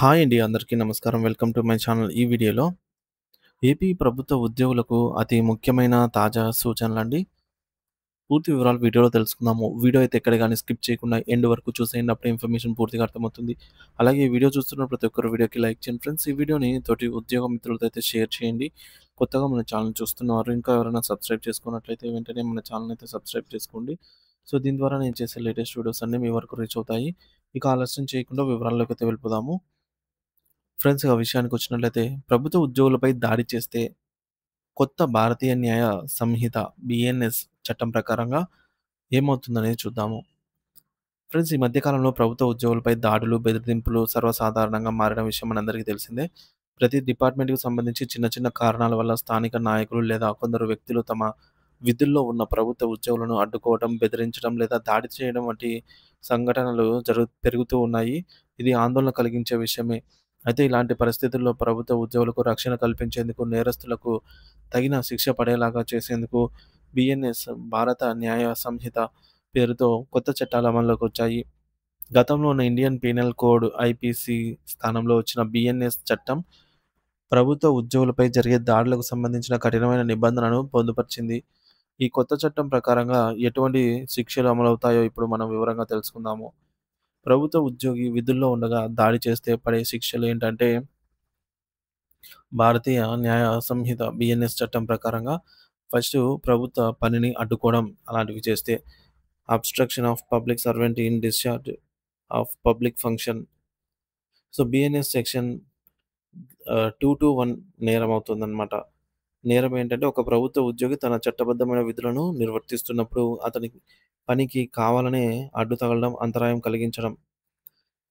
Hi అండి. అందరికీ నమస్కారం. Welcome to my channel. ఈ వీడియోలో ఏపీ ప్రభుత్వ ఉద్యోగులకు అతి ముఖ్యమైన తాజా సూచనలండి. పూర్తి వివరాలు వీడియోలో తెలుసుకుందాము. వీడియో అయితే ఎక్కడ గాని స్కిప్ చేయకుండా ఎండ్ వరకు చూసేయండి. అప్పుడే ఇన్ఫర్మేషన్ పూర్తిగా అర్థమవుతుంది. అలాగే ఈ వీడియో చూస్తున్న ప్రతి ఒక్కరు వీడియోకి లైక్ చేయండి ఫ్రెండ్స్. ఈ వీడియోని తోటి ఉద్యోగ మిత్రులతో అయితే షేర్ చేయండి. కొత్తగా మన ఛానల్ చూస్తున్నవారు ఇంకా ఎవరైనా సబ్స్క్రైబ్ చేసుకున్నట్లయితే వెంటనే మన ఛానల్ అయితే సబ్స్క్రైబ్ చేసుకోండి. సో, దీని ద్వారా నేను చేసే లేటెస్ట్ వీడియోస్ అన్నీ మీ వరకు రీచ్ అవుతాయి. ఇక ఆలస్యం చేయకుండా వివరాల్లోకి అయితే వెళ్ళిపోదాము. ఫ్రెండ్స్ ఆ విషయానికొచ్చినట్లయితే ప్రభుత్వ ఉద్యోగులపై దాడి చేస్తే కొత్త భారతీయ న్యాయ సంహిత బీఎన్ఎస్ చట్టం ప్రకారంగా ఏమవుతుందనేది చూద్దాము. ఫ్రెండ్స్ ఈ మధ్య కాలంలో ప్రభుత్వ ఉద్యోగులపై దాడులు, బెదిరింపులు సర్వసాధారణంగా మారిన విషయం మనందరికీ తెలిసిందే. ప్రతి డిపార్ట్మెంట్‌కి సంబంధించి చిన్న చిన్న కారణాల వల్ల స్థానిక నాయకులు లేదా కొందరు వ్యక్తులు తమ విధుల్లో ఉన్న ప్రభుత్వ ఉద్యోగులను అడ్డుకోవడం, బెదిరించడం లేదా దాడి చేయడం వంటి సంఘటనలు పెరుగుతూ ఉన్నాయి. ఇది ఆందోళన కలిగించే విషయమే. అయితే ఇలాంటి పరిస్థితుల్లో ప్రభుత్వ ఉద్యోగులకు రక్షణ కల్పించేందుకు, నేరస్తులకు తగిన శిక్ష పడేలాగా చేసేందుకు బీఎన్ఎస్ భారత న్యాయ సంహిత పేరుతో కొత్త చట్టాలు అమల్లోకొచ్చాయి. గతంలో ఉన్న ఇండియన్ పీనల్ కోడ్ ఐపీసీ స్థానంలో వచ్చిన బీఎన్ఎస్ చట్టం ప్రభుత్వ ఉద్యోగులపై జరిగే దాడులకు సంబంధించిన కఠినమైన నిబంధనలను పొందుపరిచింది. ఈ కొత్త చట్టం ప్రకారంగా ఎటువంటి శిక్షలు అమలవుతాయో ఇప్పుడు మనం వివరంగా తెలుసుకుందాము. ప్రభుత్వ ఉద్యోగి విధుల్లో ఉండగా దాడి చేస్తే పడే శిక్షలు ఏంటంటే భారతీయ న్యాయ సంహిత బీఎన్ఎస్ చట్టం ప్రకారంగా ఫస్టు ప్రభుత్వ పనిని అడ్డుకోవడం అలాంటివి చేస్తే abstraction of public servant in discharge of public function. So, BNS section 221 నేరం అవుతుందనమాట. నేరం ఏంటంటే ఒక ప్రభుత్వ ఉద్యోగి తన చట్టబద్ధమైన విధులను నిర్వర్తిస్తున్నప్పుడు అతని పనికి కావాలనే అడ్డు తగలడం, అంతరాయం కలిగించడం.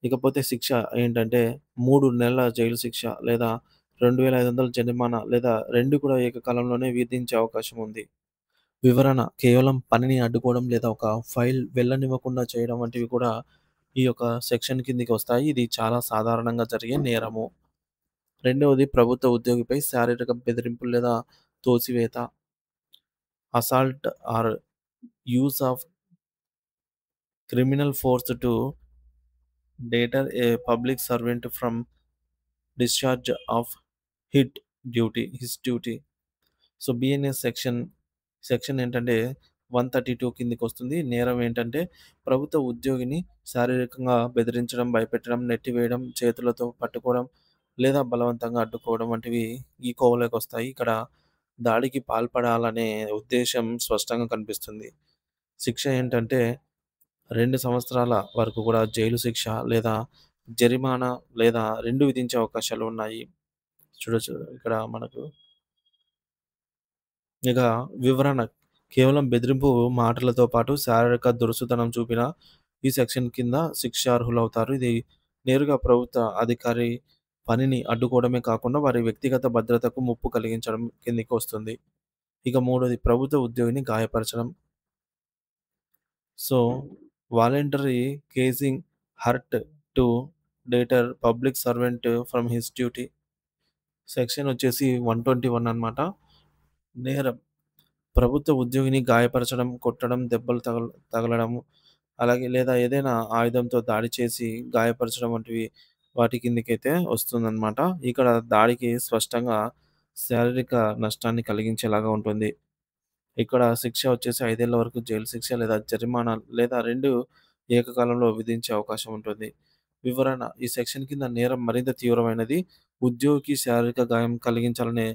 ఇకపోతే శిక్ష ఏంటంటే 3 నెలల జైలు శిక్ష లేదా 2500 జరిమానా లేదా 2 కూడా ఏకకాలంలోనే విధించే అవకాశం ఉంది. వివరణ కేవలం పనిని అడ్డుకోవడం లేదా ఒక ఫైల్ వెళ్ళనివ్వకుండా చేయడం వంటివి కూడా ఈ యొక్క సెక్షన్ కిందికి వస్తాయి. ఇది చాలా సాధారణంగా జరిగే నేరము. రెండవది ప్రభుత్వ ఉద్యోగిపై శారీరక బెదిరింపులు లేదా తోసివేత. Assault or use of criminal force to deter a public servant from discharge of his duty. So, BNS section ఏంటంటే 132 కిందకొస్తుంది. నేరం ఏంటంటే ప్రభుత్వ ఉద్యోగిని శారీరకంగా బెదిరించడం, భయపెట్టడం, నెట్టివేయడం, చేతులతో పట్టుకోవడం లేదా బలవంతంగా అడ్డుకోవడం వంటివి ఈ కోవలోకొస్తాయి. ఇక్కడ దాడికి పాల్పడాలనే ఉద్దేశ్యం స్పష్టంగా కనిపిస్తుంది. శిక్ష ఏంటంటే 2 సంవత్సరాల వరకు కూడా జైలు శిక్ష లేదా జరిమానా లేదా 2 విధించే అవకాశాలు ఉన్నాయి. చూడొచ్చు ఇక్కడ మనకు. ఇక వివరణ కేవలం బెదిరింపు మాటలతో పాటు శారీరక దురుసుతనం చూపిన ఈ సెక్షన్ కింద శిక్షార్హులవుతారు. ఇది నేరుగా ప్రభుత్వ అధికారి పనిని అడ్డుకోవడమే కాకుండా వారి వ్యక్తిగత భద్రతకు ముప్పు కలిగించడం కిందికి వస్తుంది. ఇక మూడోది ప్రభుత్వ ఉద్యోగిని గాయపరచడం. So, voluntary causing hurt to deter public servant from his duty. Section వచ్చేసి 121 అన్నమాట. నేరం ప్రభుత్వ ఉద్యోగిని గాయపరచడం, కొట్టడం, దెబ్బలు తగలడం, అలాగే లేదా ఏదైనా ఆయుధంతో దాడి చేసి గాయపరచడం వంటివి వాటి కిందకైతే వస్తుందనమాట. ఇక్కడ దాడికి స్పష్టంగా శారీరక నష్టాన్ని కలిగించేలాగా ఉంటుంది. ఇక్కడ శిక్ష వచ్చేసి 5 ఏళ్ల వరకు జైలు శిక్ష లేదా జరిమానా లేదా 2 ఏకకాలంలో విధించే అవకాశం ఉంటుంది. వివరణ ఈ సెక్షన్ కింద నేరం మరింత తీవ్రమైనది. ఉద్యోగికి శారీరక గాయం కలిగించాలనే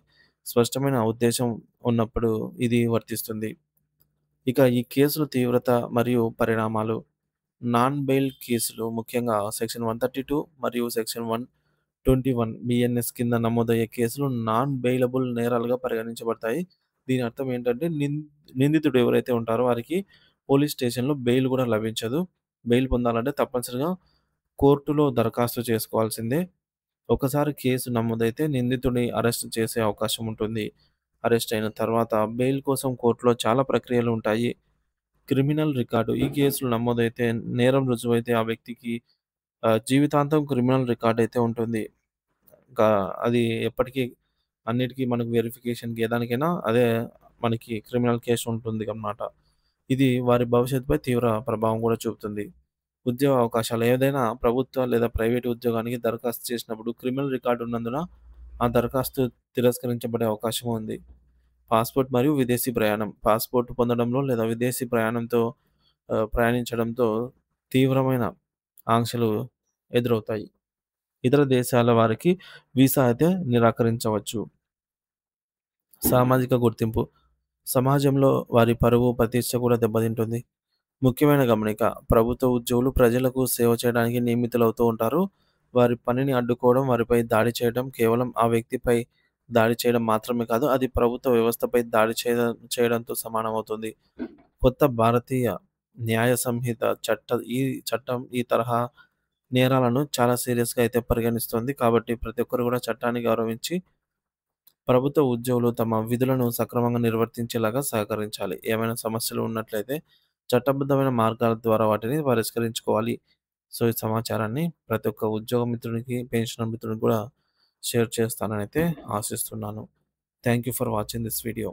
స్పష్టమైన ఉద్దేశ్యం ఉన్నప్పుడు ఇది వర్తిస్తుంది. ఇక ఈ కేసుల తీవ్రత మరియు పరిణామాలు. నాన్ బెయిల్ కేసులు ముఖ్యంగా సెక్షన్ 132 మరియు సెక్షన్ 121 బీఎన్ఎస్ కింద నమోదయ్యే కేసులు నాన్ బెయిలబుల్ నేరాలుగా పరిగణించబడతాయి. దీని అర్థం ఏంటంటే నిందితుడు ఎవరైతే ఉంటారో వారికి పోలీస్ స్టేషన్‌లో బెయిల్ కూడా లభించదు. బెయిల్ పొందాలంటే తప్పనిసరిగా కోర్టులో దరఖాస్తు చేసుకోవాల్సిందే. ఒకసారి కేసు నమోదైతే నిందితుడిని అరెస్ట్ చేసే అవకాశం ఉంటుంది. అరెస్ట్ అయిన తర్వాత బెయిల్ కోసం కోర్టులో చాలా ప్రక్రియలు ఉంటాయి. క్రిమినల్ రికార్డు ఈ కేసులు నమోదైతే నేరం రుజువైతే ఆ వ్యక్తికి జీవితాంతం క్రిమినల్ రికార్డ్ అయితే ఉంటుంది. ఇంకా అది ఎప్పటికీ అన్నిటికి మనకు వెరిఫికేషన్‌కి ఏ దానికైనా అదే మనకి క్రిమినల్ కేస్ ఉంటుంది అన్నమాట. ఇది వారి భవిష్యత్తుపై తీవ్ర ప్రభావం కూడా చూపుతుంది. ఉద్యోగ అవకాశాలు ఏదైనా ప్రభుత్వ లేదా ప్రైవేటు ఉద్యోగానికి దరఖాస్తు చేసినప్పుడు క్రిమినల్ రికార్డ్ ఉన్నందున ఆ దరఖాస్తు తిరస్కరించబడే అవకాశం ఉంది. పాస్‌పోర్ట్ మరియు విదేశీ ప్రయాణం. పాస్‌పోర్ట్ పొందడంలో లేదా విదేశీ ప్రయాణించడంతో తీవ్రమైన ఆంక్షలు ఎదురవుతాయి. ఇతర దేశాల వారికి వీసా అయితే నిరాకరించవచ్చు. సామాజిక గుర్తింపు. సమాజంలో వారి పరువు, ప్రతిష్ట కూడా దెబ్బతింటుంది. ముఖ్యమైన గమనిక. ప్రభుత్వ ఉద్యోగులు ప్రజలకు సేవ చేయడానికి నియమితులవుతూ ఉంటారు. వారి పనిని అడ్డుకోవడం, వారిపై దాడి చేయడం కేవలం ఆ వ్యక్తిపై దాడి చేయడం మాత్రమే కాదు, అది ప్రభుత్వ వ్యవస్థపై దాడి చేయడంతో సమానమవుతుంది. కొత్త భారతీయ న్యాయ సంహిత ఈ చట్టం ఈ తరహా నేరాలను చాలా సీరియస్‌గా అయితే పరిగణిస్తుంది. కాబట్టి ప్రతి ఒక్కరు కూడా చట్టాన్ని గౌరవించి ప్రభుత్వ ఉద్యోగులు తమ విధులను సక్రమంగా నిర్వర్తించేలాగా సహకరించాలి. ఏమైనా సమస్యలు ఉన్నట్లయితే చట్టబద్ధమైన మార్గాల ద్వారా వాటిని పరిష్కరించుకోవాలి. సో, ఈ సమాచారాన్ని ప్రతి ఒక్క ఉద్యోగ మిత్రునికి, పెన్షనర్ మిత్రునికి కూడా షేర్ చేస్తాననైతే ఆశిస్తున్నాను. Thank you for watching this video.